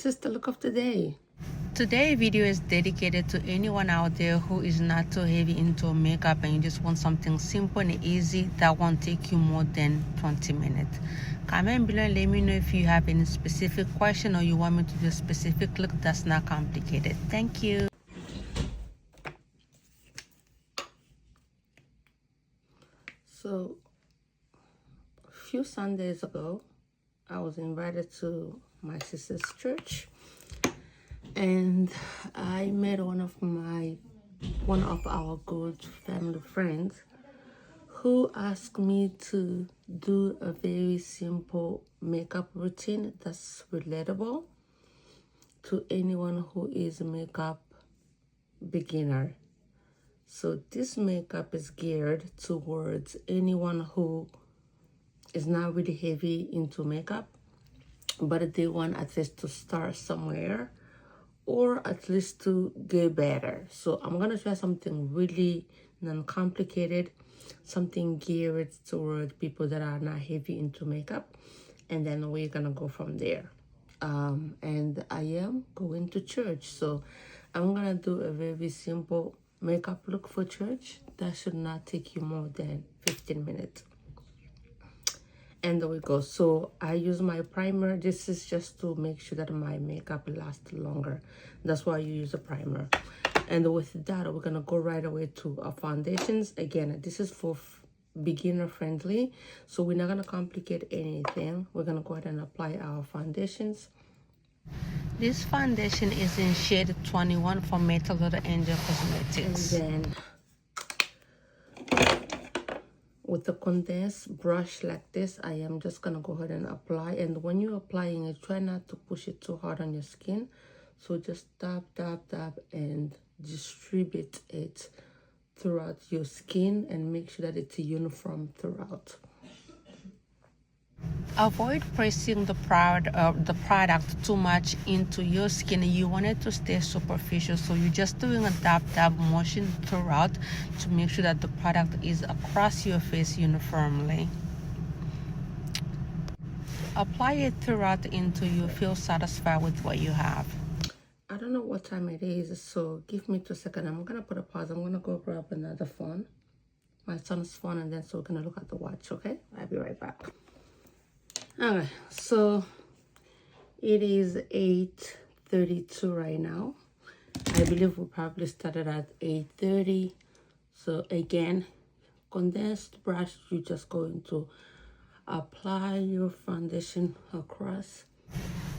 This is the look of the day. Today's video is dedicated to anyone out there who is not too heavy into makeup and you just want something simple and easy that won't take you more than 20 minutes. Comment below and let me know if you have any specific question or you want me to do a specific look that's not complicated. Thank you. So, a few Sundays ago, I was invited to my sister's church, and I met one of our good family friends who asked me to do a very simple makeup routine that's relatable to anyone who is a makeup beginner. So this makeup is geared towards anyone who is not really heavy into makeup, but they want at least to start somewhere or at least to get better. So I'm going to try something really non-complicated, something geared toward people that are not heavy into makeup, and then we're going to go from there. And I am going to church, so I'm going to do a very simple makeup look for church that should not take you more than 15 minutes. And there we go. So I use my primer. This is just to make sure that my makeup lasts longer. That's why you use a primer. And with that, we're gonna go right away to our foundations. Again, this is for beginner friendly, so we're not gonna complicate anything. We're gonna go ahead and apply our foundations. This foundation is in shade 21 from Metal Little Angel Cosmetics. And then with the condensed brush like this, I am just gonna go ahead and apply. And when you're applying it, try not to push it too hard on your skin. So just dab, dab, dab, and distribute it throughout your skin and make sure that it's uniform throughout. Avoid pressing the product too much into your skin. You want it to stay superficial, so you're just doing a dab motion throughout to make sure that the product is across your face uniformly. Apply it throughout until you feel satisfied with what you have. I don't know what time it is, so give me 2 seconds. I'm gonna put a pause. I'm gonna go grab another phone, my son's phone, and then so we're gonna look at the watch. Okay, I'll be right back. Okay, so it is 8:32 right now. I believe we probably started at 8:30. So again, condensed brush, you're just going to apply your foundation across.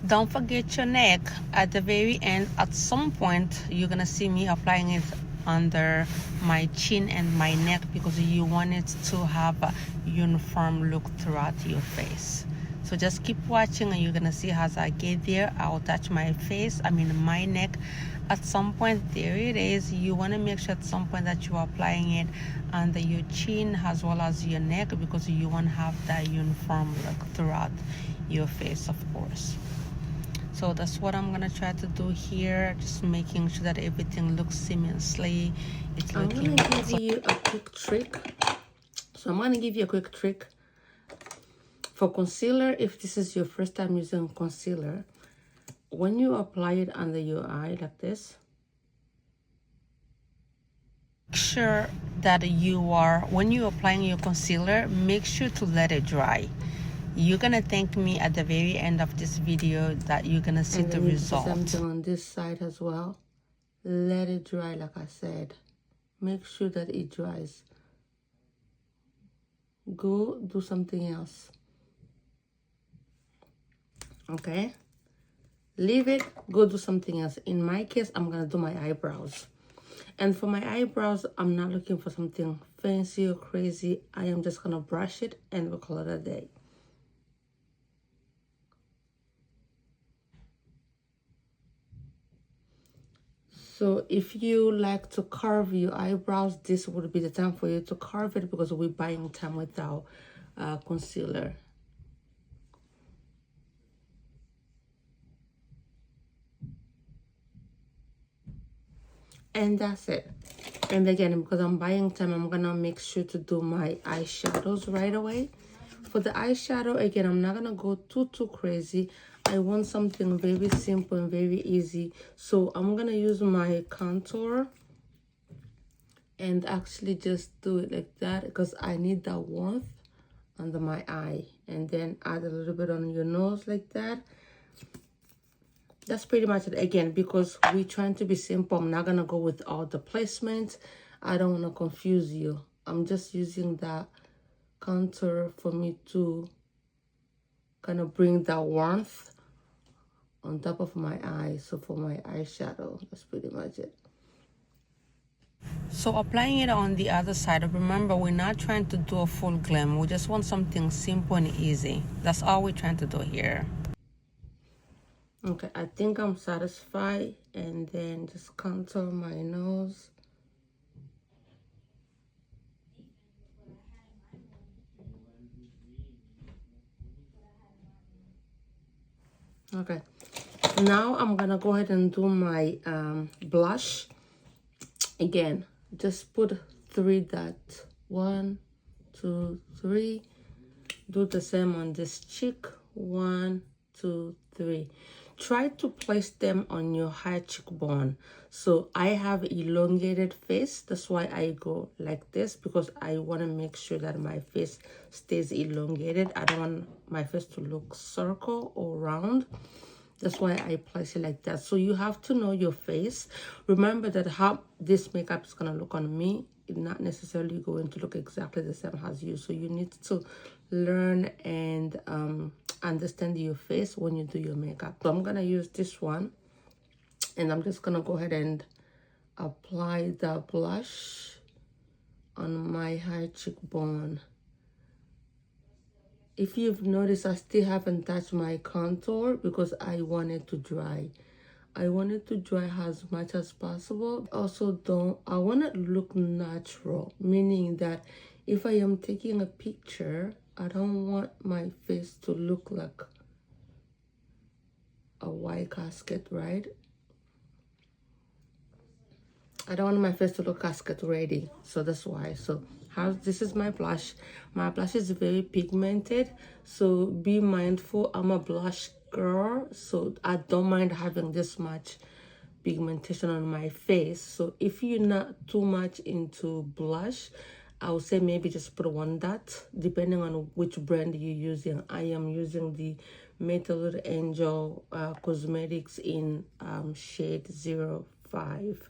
Don't forget your neck. At the very end, at some point, you're gonna see me applying it under my chin and my neck because you want it to have a uniform look throughout your face. So just keep watching and you're gonna see as I get there, I'll touch my face, my neck. At some point, there it is. You want to make sure at some point that you're applying it under your chin as well as your neck because you want to have that uniform look throughout your face, of course. So that's what I'm gonna try to do here, just making sure that everything looks seamlessly. It's looking. I'm gonna give you a quick trick. So I'm gonna give you a quick trick for concealer. If this is your first time using concealer, when you apply it under your eye like this, make sure that when you're applying your concealer, make sure to let it dry. You're gonna thank me at the very end of this video that you're gonna see the result. Something on this side as well. Let it dry, like I said. Make sure that it dries. Go do something else. Okay, leave it, go do something else. In my case, I'm gonna do my eyebrows, and for my eyebrows, I'm not looking for something fancy or crazy. I am just gonna brush it and we'll call it a day. So if you like to carve your eyebrows, this would be the time for you to carve it because we're buying time with our concealer. And that's it. And again, because I'm buying time, I'm gonna make sure to do my eyeshadows right away. For the eyeshadow, again, I'm not gonna go too crazy. I want something very simple and very easy. So I'm gonna use my contour and actually just do it like that because I need that warmth under my eye, and then add a little bit on your nose like that. That's pretty much it. Again, because we're trying to be simple, I'm not gonna go with all the placements. I don't want to confuse you. I'm just using that contour for me to kind of bring that warmth on top of my eye. So for my eyeshadow, that's pretty much it. So applying it on the other side, remember, we're not trying to do a full glam. We just want something simple and easy. That's all we're trying to do here. Okay, I think I'm satisfied. And then just contour my nose. Okay, now I'm gonna go ahead and do my blush. Again, just put 3 dots. 1, 2, 3. Do the same on this cheek. 1, 2, 3. Try to place them on your high cheekbone. So I have elongated face. That's why I go like this, because I want to make sure that my face stays elongated. I don't want my face to look circle or round. That's why I place it like that. So you have to know your face. Remember that how this makeup is going to look on me, it's not necessarily going to look exactly the same as you. So you need to learn and understand your face when you do your makeup. So I'm going to use this one. And I'm just going to go ahead and apply the blush on my high cheekbone. If you've noticed, I still haven't touched my contour because I want it to dry. I want it to dry as much as possible. Also, I want it to look natural, meaning that if I am taking a picture, I don't want my face to look like a white casket, right? I don't want my face to look casket ready, so that's why. So this is my blush. My blush is very pigmented, so be mindful. I'm a blush girl, so I don't mind having this much pigmentation on my face. So if you're not too much into blush, I would say maybe just put 1 dot, depending on which brand you're using. I am using the Metal Angel Cosmetics in shade 05.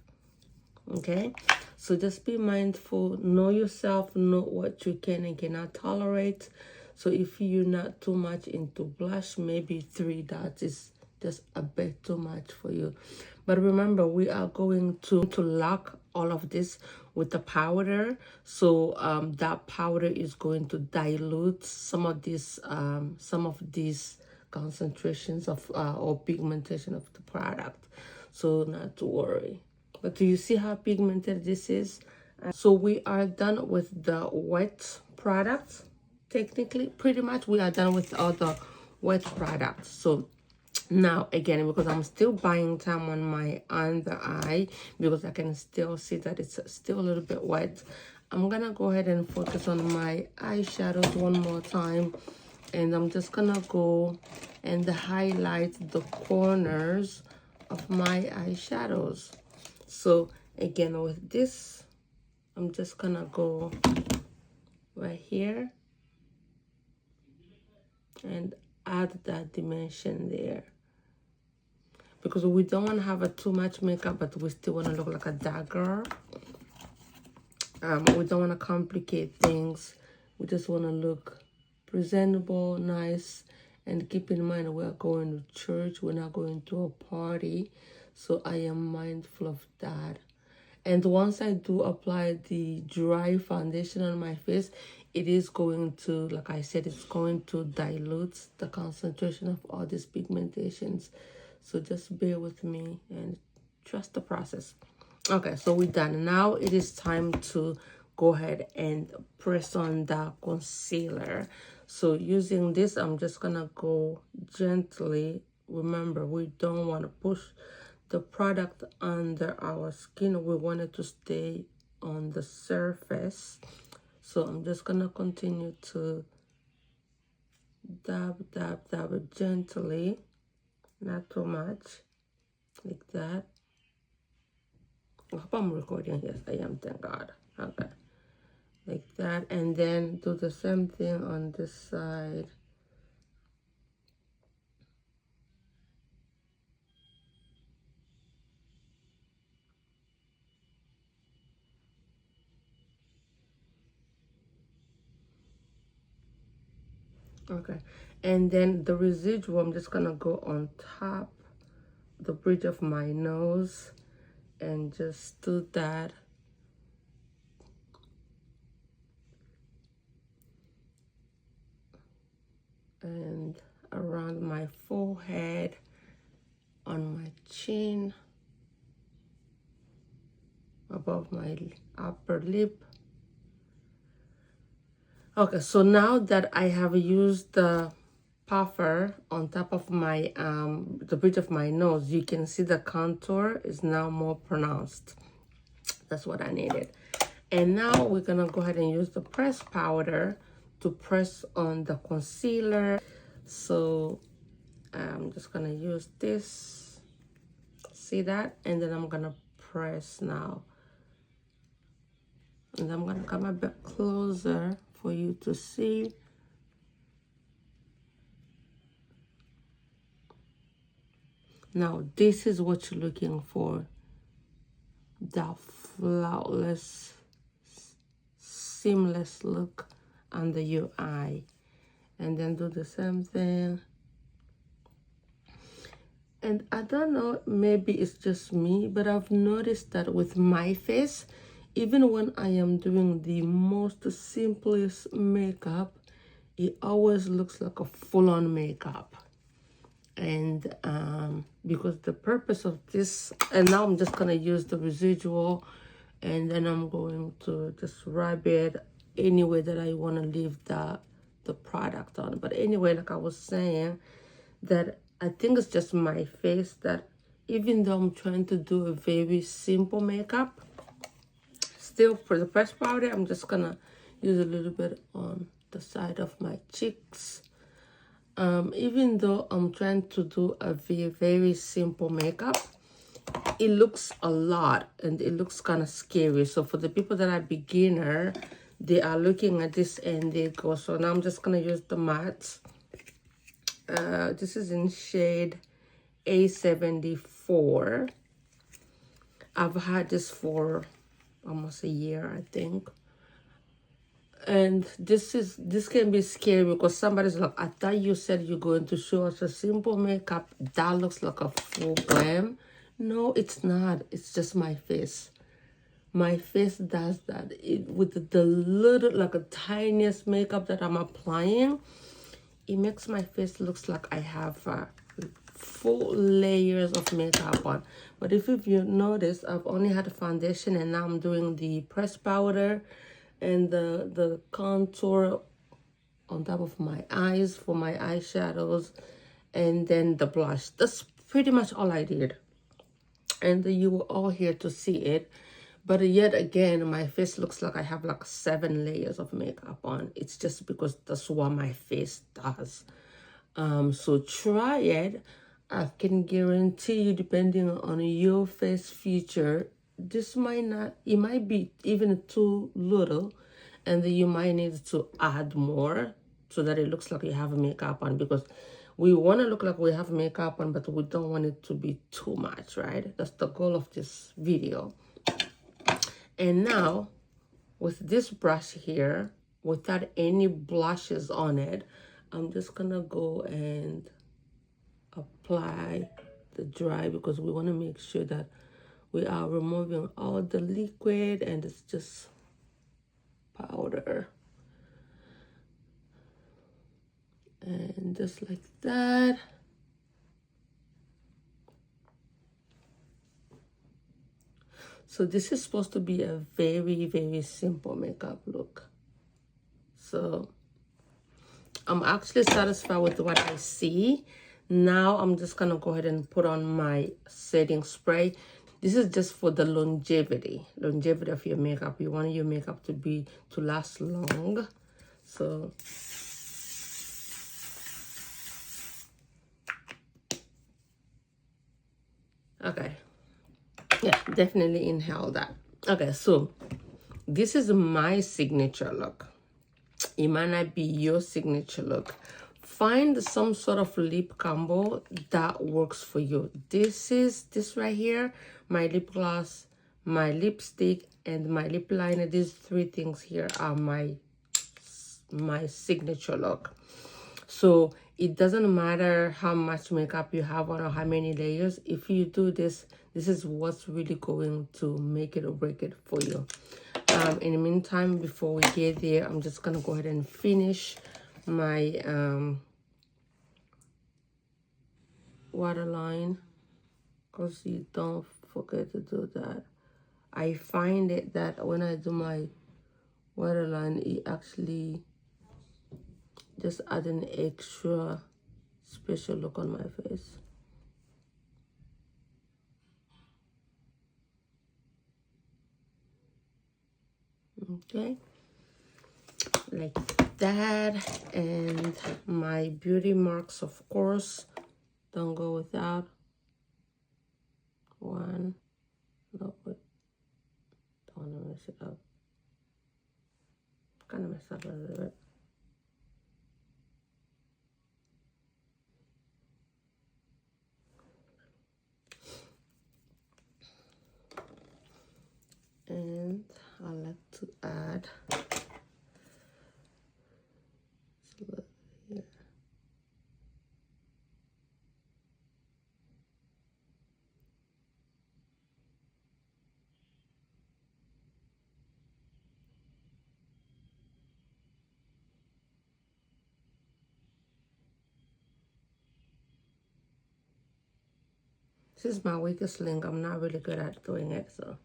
Okay, so just be mindful, know yourself, know what you can and cannot tolerate. So if you're not too much into blush, maybe 3 dots is just a bit too much for you. But remember, we are going to lock all of this with the powder. So that powder is going to dilute some of these concentrations of or pigmentation of the product. So not to worry. But do you see how pigmented this is? So we are done with the wet products. Technically, pretty much we are done with all the wet products. So now again, because I'm still buying time on my under eye, because I can still see that it's still a little bit wet, I'm gonna go ahead and focus on my eyeshadows one more time. And I'm just gonna go and highlight the corners of my eyeshadows. So again, with this, I'm just gonna go right here and add that dimension there, because we don't want to have too much makeup, but we still want to look like a dark girl. We don't want to complicate things. We just want to look presentable, nice, and keep in mind we're going to church, we're not going to a party. So I am mindful of that. And once I do apply the dry foundation on my face, it is going to, like I said, it's going to dilute the concentration of all these pigmentations. So just bear with me and trust the process. Okay, so we're done. Now it is time to go ahead and press on the concealer. So using this, I'm just gonna go gently. Remember, we don't want to push the product under our skin. We want it to stay on the surface. So I'm just gonna continue to dab it gently. not too much, like that. I hope I'm recording. Yes, I am, thank God. Okay, like that, and then do the same thing on this side. Okay, and then the residual, I'm just gonna go on top the bridge of my nose and just do that. And around my forehead, on my chin, above my upper lip. Okay, so now that I have used the puffer on top of my the bridge of my nose, you can see the contour is now more pronounced. That's what I needed. And now we're gonna go ahead and use the press powder to press on the concealer. So I'm just gonna use this, see that, and then I'm gonna press now, and I'm gonna come a bit closer for you to see. Now this is what you're looking for, that flawless, seamless look under your eye. And then do the same thing. And I don't know, maybe it's just me, but I've noticed that with my face, even when I am doing the most simplest makeup, it always looks like a full-on makeup. And because the purpose of this, and now I'm just gonna use the residual, and then I'm going to just rub it any way that I want to leave the product on. But anyway, like I was saying, that I think it's just my face, that even though I'm trying to do a very simple makeup, still for the press powder, I'm just gonna use a little bit on the side of my cheeks. Even though I'm trying to do a very simple makeup, it looks a lot and it looks kind of scary. So for the people that are beginner, they are looking at this and they go. So now I'm just gonna use the matte. This is in shade A74. I've had this for almost a year, I think. And this can be scary because somebody's like, I thought you said you're going to show us a simple makeup that looks like a full glam. No, it's not. It's just my face. My face does that. With the little, like a tiniest makeup that I'm applying, it makes my face looks like I have full layers of makeup on. But if you notice, I've only had a foundation and now I'm doing the pressed powder and the contour on top of my eyes for my eyeshadows, and then the blush. That's pretty much all I did. And you were all here to see it. But yet again, my face looks like I have like 7 layers of makeup on. It's just because that's what my face does. So try it. I can guarantee you, depending on your face feature, this might not, it might be even too little, and then you might need to add more so that it looks like you have makeup on, because we want to look like we have makeup on, but we don't want it to be too much, right? That's the goal of this video. And now with this brush here, without any blushes on it, I'm just gonna go and apply the dry, because we want to make sure that we are removing all the liquid and it's just powder. And just like that. So this is supposed to be a very simple makeup look. So I'm actually satisfied with what I see. Now I'm just gonna go ahead and put on my setting spray. This is just for the longevity of your makeup. You want your makeup to last long. So Okay. Yeah, definitely inhale that. Okay, so this is my signature look. It might not be your signature look. Find some sort of lip combo that works for you. This right here, my lip gloss, my lipstick, and my lip liner. These three things here are my signature look. So it doesn't matter how much makeup you have on or how many layers. If you do this, this is what's really going to make it or break it for you. In the meantime, before we get there, I'm just gonna go ahead and finish my waterline, because you don't forget to do that. I find it that when I do my waterline, it actually just add an extra special look on my face. Okay, like that. And my beauty marks, of course, don't go without. One, no, wait, don't want to mess it up. Kind of mess up a little bit. And I like to add here. This is my weakest link. I'm not really good at doing it, so.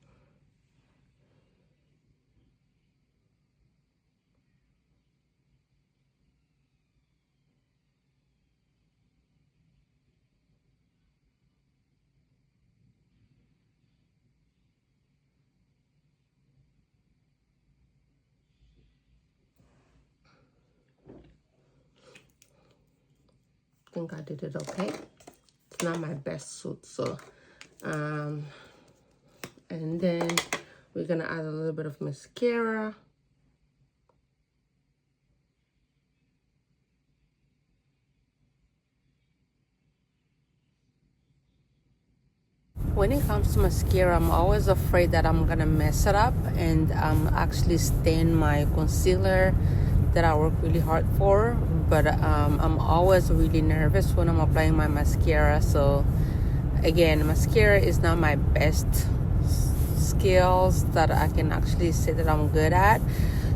I think I did it okay. It's not my best suit, so and then we're gonna add a little bit of mascara. When it comes to mascara, I'm always afraid that I'm gonna mess it up and actually stain my concealer that I work really hard for. But I'm always really nervous when I'm applying my mascara. So again, mascara is not my best skills that I can actually say that I'm good at.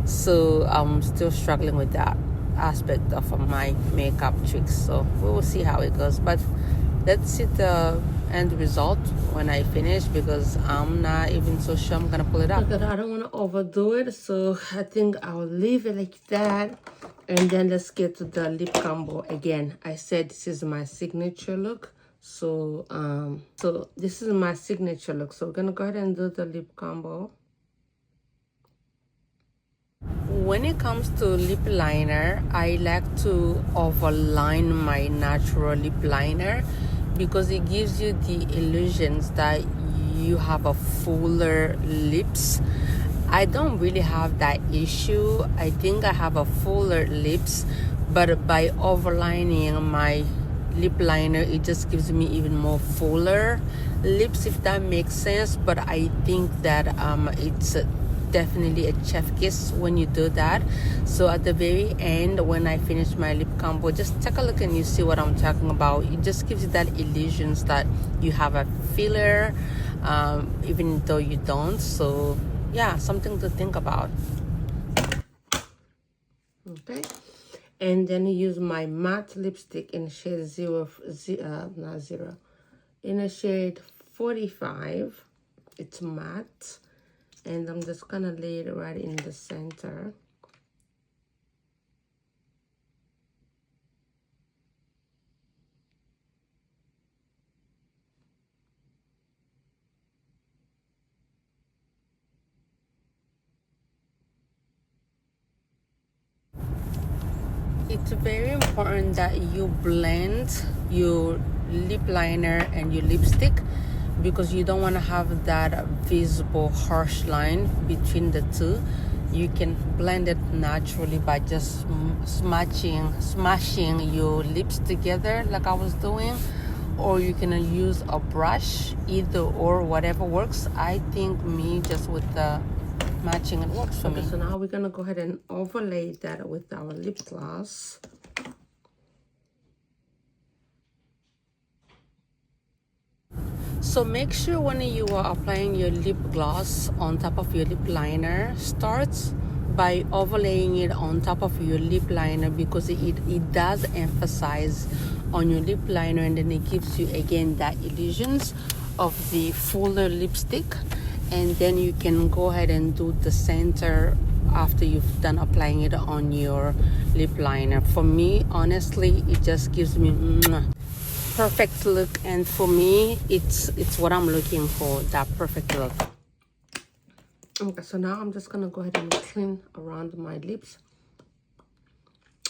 So I'm still struggling with that aspect of my makeup tricks. So we will see how it goes. But let's see the end result when I finish, because I'm not even so sure I'm gonna pull it up. But I don't want to overdo it, so I think I'll leave it like that. And then let's get to the lip combo. Again, I said this is my signature look. So so this is my signature look. So we're gonna go ahead and do the lip combo. When it comes to lip liner, I like to overline my natural lip liner, because it gives you the illusions that you have a fuller lips. I don't really have that issue. I think I have a fuller lips, but by overlining my lip liner, it just gives me even more fuller lips, if that makes sense. But I think that it's definitely a chef kiss when you do that. So at the very end, when I finish my lip combo, just take a look and you see what I'm talking about. It just gives you that illusions that you have a filler, even though you don't. So yeah, something to think about. Okay, and then use my matte lipstick in shade not zero, in a shade 45. It's matte. And I'm just gonna lay it right in the center. It's very important that you blend your lip liner and your lipstick, because you don't want to have that visible harsh line between the two. You can blend it naturally by just smashing your lips together like I was doing, or you can use a brush, either or, whatever works. I think me just with the matching, it works for me. So now we're gonna go ahead and overlay that with our lip gloss. So make sure when you are applying your lip gloss on top of your lip liner, starts by overlaying it on top of your lip liner, because it does emphasize on your lip liner, and then it gives you again that illusions of the fuller lipstick. And then you can go ahead and do the center after you've done applying it on your lip liner. For me, honestly, it just gives me perfect look, and for me it's what I'm looking for, that perfect look. Okay, so now I'm just gonna go ahead and clean around my lips.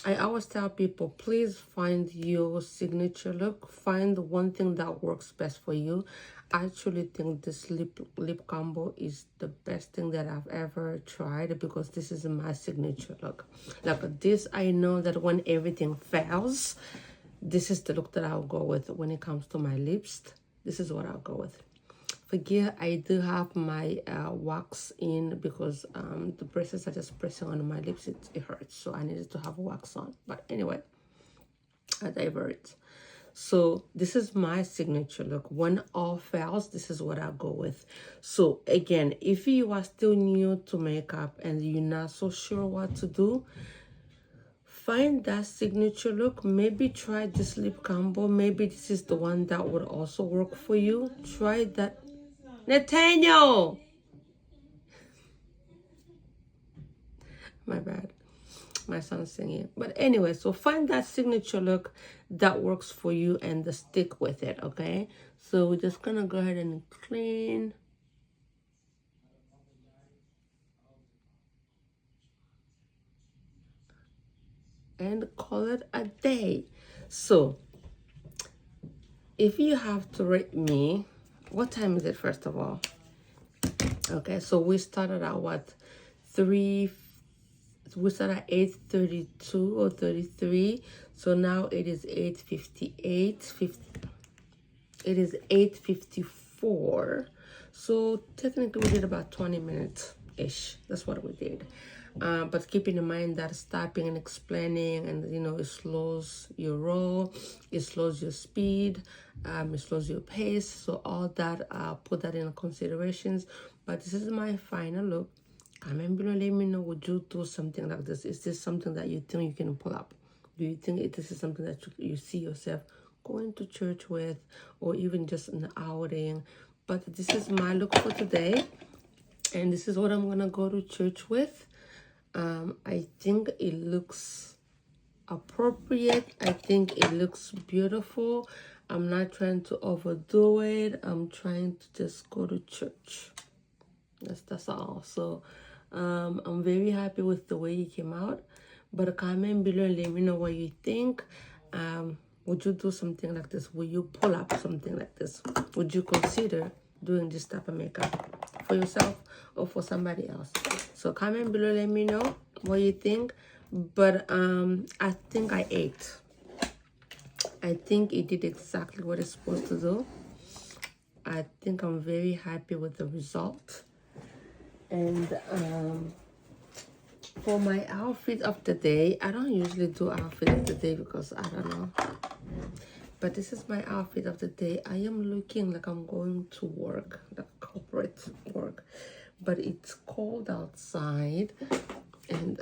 I always tell people, please find your signature look. Find the one thing that works best for you. I truly think this lip combo is the best thing that I've ever tried, because this is my signature look. Like this, I know that when everything fails, this is the look that I'll go with when it comes to my lips. This is what I'll go with. Forget I do have my wax in, because the braces are just pressing on my lips. It hurts, so I needed to have wax on. But anyway, I divert. So this is my signature look. When all fails, this is what I'll go with. So again, if you are still new to makeup and you're not so sure what to do, find that signature look. Maybe try this lip combo. Maybe this is the one that would also work for you. Try that. Nathaniel! My bad. My son's singing. But anyway, so find that signature look that works for you and stick with it, okay? So we're just gonna go ahead and clean. And call it a day. So if you have to rate me, what time is it first of all? Okay, so we started at what? We started at 8:32 or 33. So now it is 8:58. It is 8:54. So technically we did about 20 minutes ish. That's what we did. But keeping in mind that stopping and explaining, and it slows your roll, it slows your speed, it slows your pace. So all that, put that in considerations. But this is my final look. Comment below, let me know, would you do something like this? Is this something that you think you can pull up? Do you think this is something that you see yourself going to church with, or even just an outing? But this is my look for today, and this is what I'm gonna go to church with. I think it looks appropriate. I think it looks beautiful. I'm not trying to overdo it. I'm trying to just go to church. That's all. So I'm very happy with the way it came out. But comment below and let me know what you think. Would you do something like this? Will you pull up something like this? Would you consider doing this type of makeup for yourself or for somebody else? So comment below, let me know what you think. But I think I ate. I think it did exactly what it's supposed to do. I think I'm very happy with the result. And for my outfit of the day, I don't usually do outfit of the day because I don't know. But this is my outfit of the day. I am looking like I'm going to work, like corporate work. But it's cold outside. And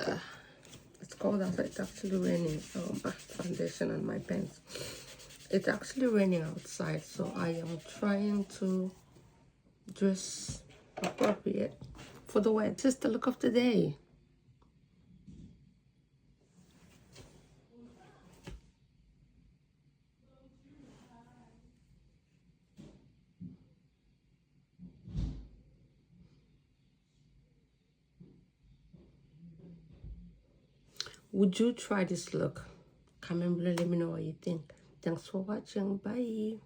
it's cold outside. It's actually raining. Oh, my foundation and my pants. It's actually raining outside. So I am trying to dress appropriate for the weather. This is the look of the day. Would you try this look? Comment below, let me know what you think. Thanks for watching. Bye.